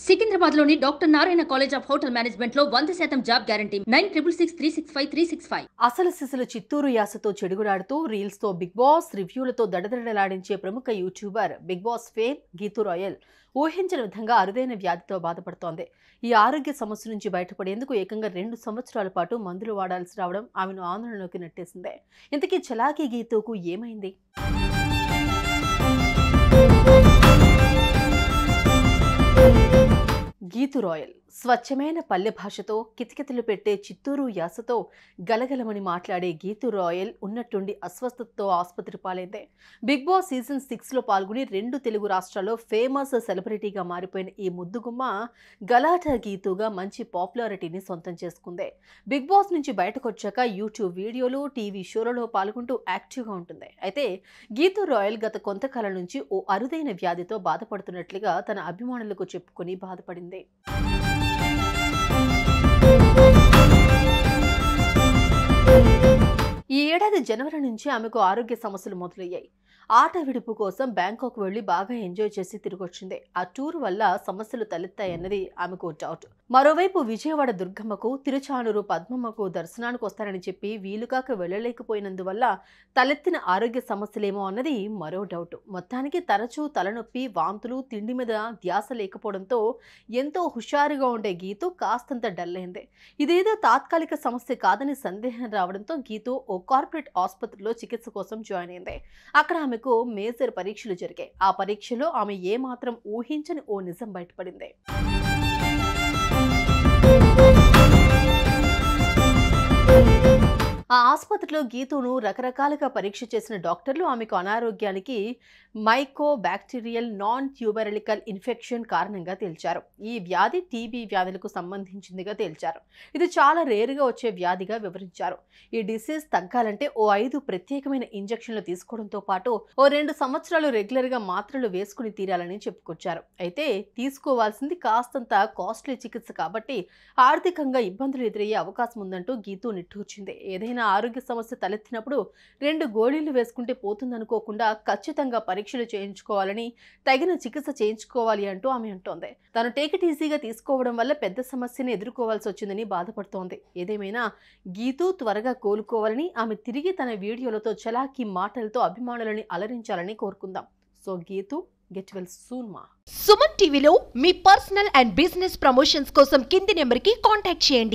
సికింద్రాబాద్లోని doctor Narayana college of hotel management లో 100% job guarantee 966365 అసలు సిసలు చిత్తూరు యాసతో చెడుగుడాడుతూ రీల్స్ తో బిగ్ బాస్ రివ్యూలతో దడదడలాడించే ప్రముఖ YouTuber Bigg Boss fame Geethu Royal ఊహించిన విధంగా అరుదైన వ్యాధితో బాధపడుతోంది. ఈ ఆరోగ్య సమస్య నుంచి బయటపడేందుకు ఏకంగా 2 సంవత్సరాల పాటు మందులు వాడాల్సి రావడం ఆమెను ఆందోళనలోకి నెట్టేసింది. ఇంతకీ చలాకీ గీతూకు ఏమైంది? గీతూ రాయల్ స్వచ్ఛమైన పల్లె భాషతో కితకితలు పెట్టే చిత్తూరు యాసతో గలగలమని మాట్లాడే గీతూ రాయల్ ఉన్నట్టుండి అస్వస్థతతో ఆసుపత్రి పాలైంది. బిగ్ బాస్ సీజన్ 6లో పాల్గొని 2 తెలుగు రాష్ట్రాల్లో ఫేమస్ సెలబ్రిటీగా మారిపోయిన ఈ ముద్దుగుమ్మ గలాటా గీతూగా మంచి పాపులారిటీని సొంతం చేసుకుంది. బిగ్ బాస్ నుంచి బయటకు వచ్చాక యూట్యూబ్ వీడియోలు, టీవీ షోలలో పాల్గొంటూ యాక్టివ్గా ఉంటుంది. అయితే గీతూ రాయల్ గత కొంతకాలం నుంచి ఓ అరుదైన వ్యాధితో బాధపడుతున్నట్లుగా తన అభిమానులకు చెప్పుకొని బాధపడింది. ఈ ఏడాది జనవరి నుంచి ఆమెకు ఆరోగ్య సమస్యలు మొదలయ్యాయి. ఆట విడుపు కోసం బ్యాంకాక్ వెళ్లి బాగా ఎంజాయ్ చేసి తిరిగొచ్చింది. ఆ టూర్ వల్ల సమస్యలు తలెత్తాయన్నది ఆమెకు డౌట్. మరోవైపు విజయవాడ దుర్గమ్మకు, తిరుచానూరు పద్మమ్మకు దర్శనానికి వస్తారని చెప్పి వీలుకాక వెళ్లలేకపోయినందువల్ల తలెత్తిన ఆరోగ్య సమస్యలేమో అన్నది మరో డౌట్. మొత్తానికి తరచూ తలనొప్పి, వాంతులు, తిండి మీద ధ్యాస లేకపోవడంతో ఎంతో హుషారుగా ఉండే గీతూ కాస్తంత డల్ అయింది. ఇదేదో తాత్కాలిక సమస్య కాదని సందేహం రావడంతో గీతూ ఓ కార్పొరేట్ ఆసుపత్రిలో చికిత్స కోసం జాయిన్ అయింది. అక్కడ ఆమెకు మేజర్ పరీక్షలు జరిగాయి. ఆ పరీక్షలో ఆమె ఏమాత్రం ఊహించని ఓ నిజం బయటపడింది. ఆ ఆసుపత్రిలో గీతూను రకరకాలుగా పరీక్ష చేసిన డాక్టర్లు ఆమెకు అనారోగ్యానికి మైకోబాక్టీరియల్ నాన్ ట్యూబెరలికల్ ఇన్ఫెక్షన్ కారణంగా తేల్చారు. ఈ వ్యాధి టీబీ వ్యాధులకు సంబంధించిందిగా తేల్చారు. ఇది చాలా రేరుగా వచ్చే వ్యాధిగా వివరించారు. ఈ డిసీజ్ తగ్గాలంటే ఓ 5 ప్రత్యేకమైన ఇంజెక్షన్లు తీసుకోవడంతో పాటు ఓ 2 సంవత్సరాలు రెగ్యులర్గా మాత్రలు వేసుకుని తీరాలని చెప్పుకొచ్చారు. అయితే తీసుకోవాల్సింది కాస్తంత కాస్ట్లీ చికిత్స కాబట్టి ఆర్థికంగా ఇబ్బందులు ఎదురయ్యే అవకాశం ఉందంటూ గీతూ నిట్టూర్చింది. ఏదైనా ఆరోగ్య సమస్య తలెత్తినప్పుడు 2 గోళీలు వేసుకుంటే పోతుందనుకోకుండా ఖచ్చితంగా పరీక్షలు చేయించుకోవాలని, తగిన చికిత్స చేయించుకోవాలి అంటూ ఆమె అంటోంది. తాను టేక్ ఇట్ ఈజీగా తీసుకోవడం వల్ల పెద్ద సమస్యని ఎదుర్కోవాల్సి వచ్చిందని బాధపడుతోంది. ఏదేమైనా గీతూ త్వరగా కోలుకోవాలని, ఆమె తిరిగి తన వీడియోలతో చలాకీ మాటలతో అభిమానులని అలరించాలని కోరుకుందాం. So Geethu get well soon మా. సుమన్ టీవీలో మీ పర్సనల్ అండ్ బిజినెస్ ప్రమోషన్స్ కోసం కింది నెంబర్కి కాంటాక్ట్ చేయండి.